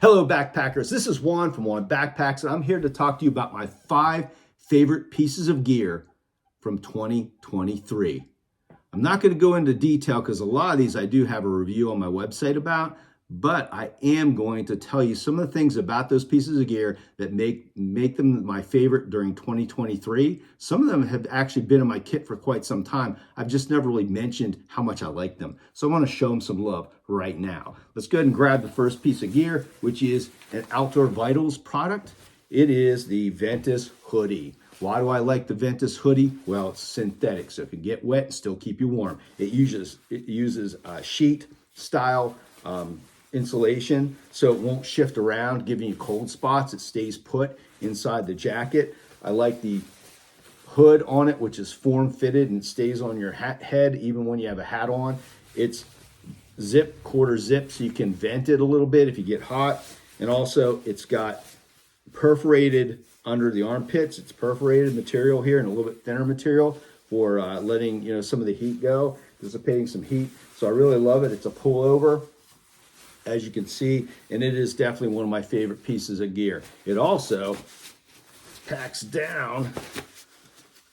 Hello backpackers, this is Juan from Juan Backpacks, and I'm here to talk to you about my 5 favorite pieces of gear from 2023. I'm not going to go into detail because a lot of these I do have a review on my website about, but I am going to tell you some of the things about those pieces of gear that make them my favorite during 2023. Some of them have actually been in my kit for quite some time. I've just never really mentioned how much I like them. So I want to show them some love right now. Let's go ahead and grab the first piece of gear, which is an Outdoor Vitals product. It is the Ventus Hoodie. Why do I like the Ventus Hoodie? Well, it's synthetic, so it can get wet and still keep you warm. It uses sheet style insulation, so it won't shift around, giving you cold spots. It stays put inside the jacket. I like the hood on it, which is form fitted and stays on your head even when you have a hat on. It's zip, quarter zip, so you can vent it a little bit if you get hot. And also it's got perforated under the armpits. It's perforated material here and a little bit thinner material for letting some of the heat go, dissipating some heat. So I really love it. It's a pullover, as you can see, and it is definitely one of my favorite pieces of gear. It also packs down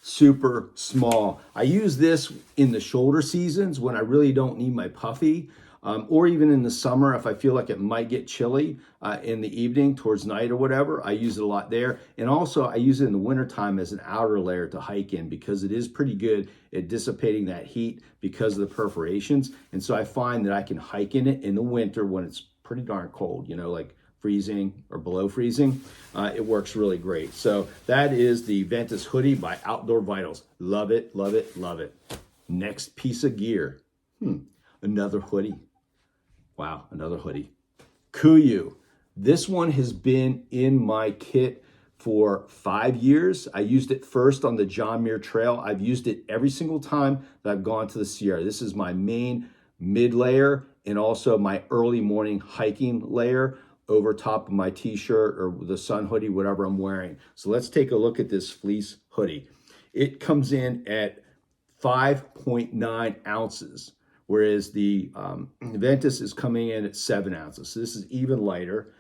super small. I use this in the shoulder seasons when I really don't need my puffy, or even in the summer if I feel like it might get chilly in the evening towards night or whatever. I use it a lot there. And also I use it in the wintertime as an outer layer to hike in because it is pretty good at dissipating that heat because of the perforations. And so I find that I can hike in it in the winter when it's pretty darn cold, like freezing or below freezing. It works really great. So that is the Ventus Hoodie by Outdoor Vitals. Love it, love it, love it. Next piece of gear. Another hoodie. Wow, another hoodie. Cuyu. This one has been in my kit for 5 years. I used it first on the John Muir Trail. I've used it every single time that I've gone to the Sierra. This is my main mid layer and also my early morning hiking layer over top of my t-shirt or the sun hoodie, whatever I'm wearing. So let's take a look at this fleece hoodie. It comes in at 5.9 ounces. Whereas the Ventus is coming in at 7 ounces. So this is even lighter.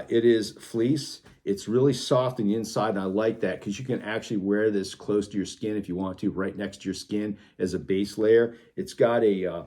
It is fleece. It's really soft on the inside, and I like that because you can actually wear this close to your skin if you want to, right next to your skin as a base layer. It's got a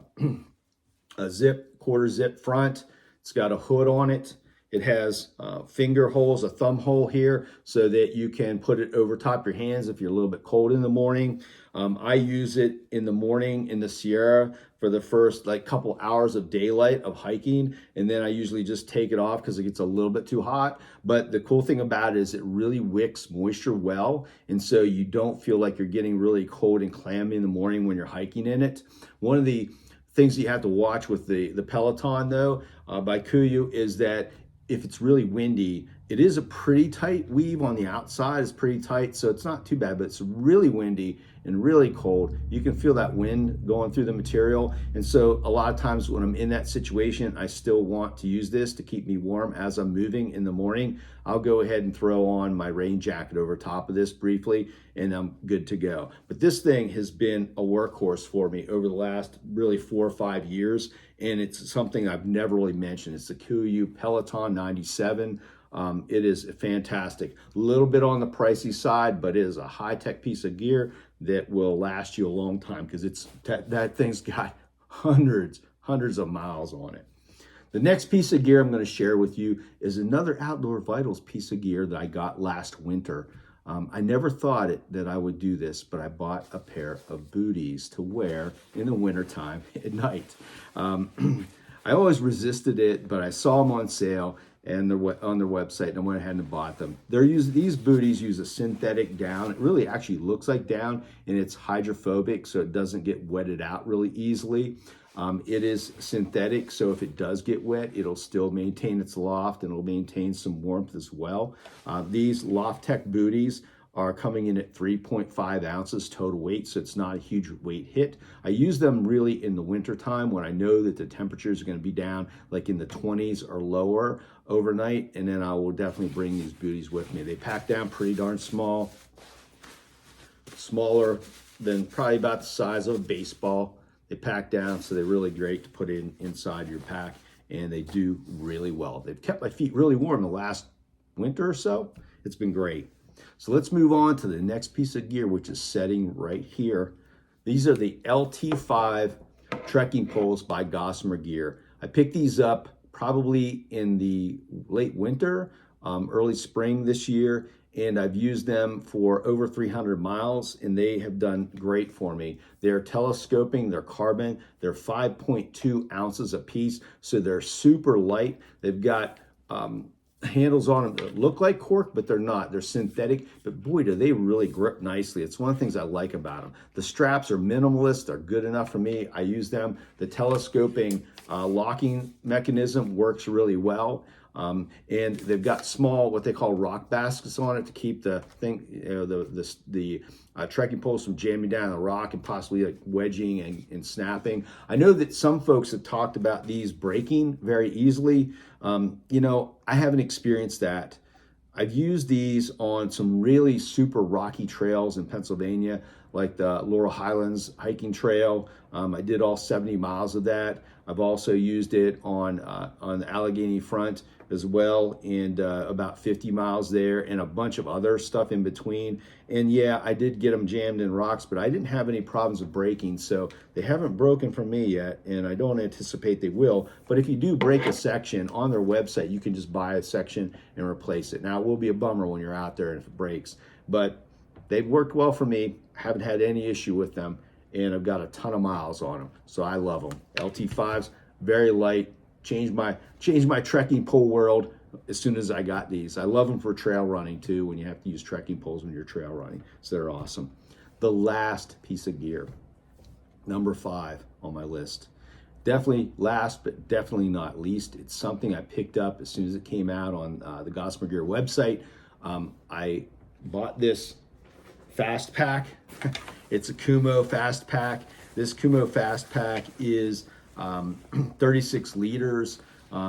zip, quarter zip front. It's got a hood on it. It has finger holes, a thumb hole here, so that you can put it over top your hands if you're a little bit cold in the morning. I use it in the morning in the Sierra for the first couple hours of daylight of hiking, and then I usually just take it off because it gets a little bit too hot. But the cool thing about it is it really wicks moisture well, and so you don't feel like you're getting really cold and clammy in the morning when you're hiking in it. One of the things you have to watch with the Pelaton though by Cuyu is that if it's really windy, it is a pretty tight weave on the outside. It's pretty tight, so it's not too bad, but it's really windy and really cold. You can feel that wind going through the material. And so a lot of times when I'm in that situation, I still want to use this to keep me warm as I'm moving in the morning. I'll go ahead and throw on my rain jacket over top of this briefly, and I'm good to go. But this thing has been a workhorse for me over the last really 4 or 5 years, and it's something I've never really mentioned. It's the Cuyu Pelaton 97. It is fantastic. A little bit on the pricey side, but it is a high-tech piece of gear that will last you a long time because that thing's got hundreds of miles on it. The next piece of gear I'm going to share with you is another Outdoor Vitals piece of gear that I got last winter. I never thought that I would do this, but I bought a pair of booties to wear in the wintertime at night. I always resisted it, but I saw them on sale and they're on their website, and I went ahead and bought them. These booties use a synthetic down. It really actually looks like down, and it's hydrophobic, so it doesn't get wetted out really easily. It is synthetic, so if it does get wet, it'll still maintain its loft and it'll maintain some warmth as well. These Loft Tech booties are coming in at 3.5 ounces total weight, so it's not a huge weight hit. I use them really in the winter time when I know that the temperatures are going to be down like in the 20s or lower overnight, and then I will definitely bring these booties with me. They pack down pretty darn small, smaller than probably about the size of a baseball. They pack down, so they're really great to put inside your pack and they do really well. They've kept my feet really warm the last winter or so. It's been great. So let's move on to the next piece of gear, which is setting right here. These are the LT5 trekking poles by Gossamer Gear. I picked these up probably in the late winter, early spring this year, and I've used them for over 300 miles, and they have done great for me. They're telescoping, they're carbon, they're 5.2 ounces a piece, so they're super light. They've got handles on them that look like cork, but they're not. They're synthetic, but boy, do they really grip nicely. It's one of the things I like about them. The straps are minimalist. They're good enough for me. I use them. The telescoping locking mechanism works really well. And they've got small, what they call rock baskets on it to keep the thing, the trekking poles from jamming down the rock and possibly like wedging and snapping. I know that some folks have talked about these breaking very easily. I haven't experienced that. I've used these on some really super rocky trails in Pennsylvania, like the Laurel Highlands hiking trail. I did all 70 miles of that. I've also used it on the Allegheny front as well, and about 50 miles there, and a bunch of other stuff in between. And yeah, I did get them jammed in rocks, but I didn't have any problems with breaking, so they haven't broken for me yet, and I don't anticipate they will. But if you do break a section on their website, you can just buy a section and replace it. Now, it will be a bummer when you're out there if it breaks, but they've worked well for me. Haven't had any issue with them, and I've got a ton of miles on them, so I love them. LT5s, very light. Changed my trekking pole world as soon as I got these. I love them for trail running too, when you have to use trekking poles when you're trail running. So they're awesome. The last piece of gear, number 5 on my list. Definitely last, but definitely not least. It's something I picked up as soon as it came out on the Gossamer Gear website. I bought this fast pack. It's a Cuyu fast pack. This Cuyu fast pack is 36 liters,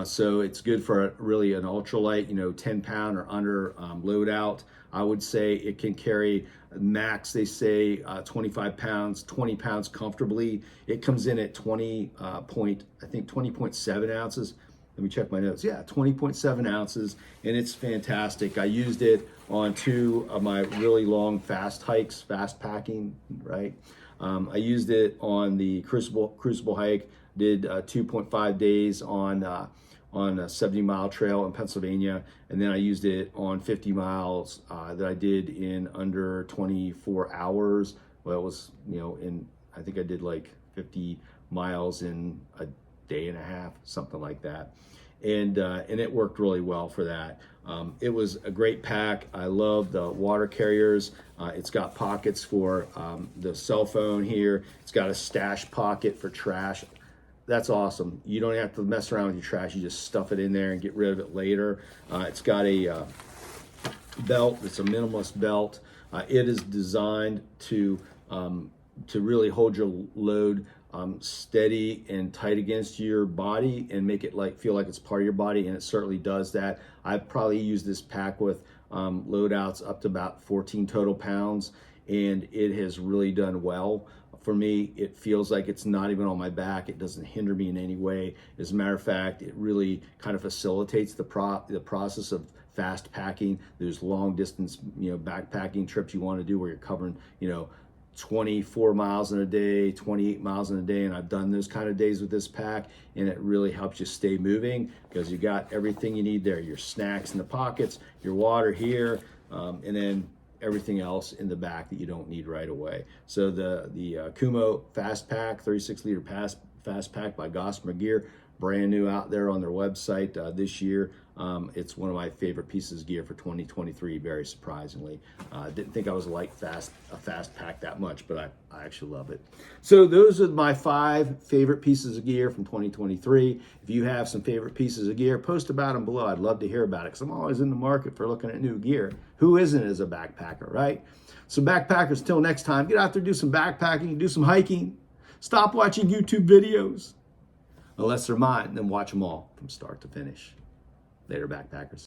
so it's good for really an ultralight, 10-pound or under loadout. I would say it can carry max, they say 25 pounds, 20 pounds comfortably. It comes in at 20.7 ounces. Let me check my notes. Yeah, 20.7 ounces, and it's fantastic. I used it on 2 of my really long fast hikes, fast packing, right? I used it on the Crucible hike. Did 2.5 days on a 70-mile trail in Pennsylvania, and then I used it on 50 miles that I did in under 24 hours. Well, it was, I think I did like 50 miles in a day and a half, something like that. And it worked really well for that. It was a great pack. I love the water carriers. It's got pockets for the cell phone here. It's got a stash pocket for trash. That's awesome. You don't have to mess around with your trash. You just stuff it in there and get rid of it later. It's got a belt. It's a minimalist belt. It is designed to really hold your load steady and tight against your body and make it feel like it's part of your body, and it certainly does that. I've probably used this pack with loadouts up to about 14 total pounds, and it has really done well. For me, it feels like it's not even on my back. It doesn't hinder me in any way. As a matter of fact, it really kind of facilitates the process of fast packing. There's long distance, backpacking trips you want to do where you're covering, 24 miles in a day, 28 miles in a day, and I've done those kind of days with this pack, and it really helps you stay moving because you got everything you need there. Your snacks in the pockets, your water here, and then everything else in the back that you don't need right away. So the Cuyu Fast Pack, 36 liter Fast Pack by Gossamer Gear, brand new out there on their website this year. It's one of my favorite pieces of gear for 2023, very surprisingly. Didn't think I was like a fast pack that much, but I actually love it. So those are my 5 favorite pieces of gear from 2023. If you have some favorite pieces of gear, post about them below. I'd love to hear about it because I'm always in the market for looking at new gear. Who isn't as a backpacker, right? So backpackers, till next time, get out there, do some backpacking, do some hiking. Stop watching YouTube videos. Unless they're mine, then watch them all from start to finish. Later, backpackers.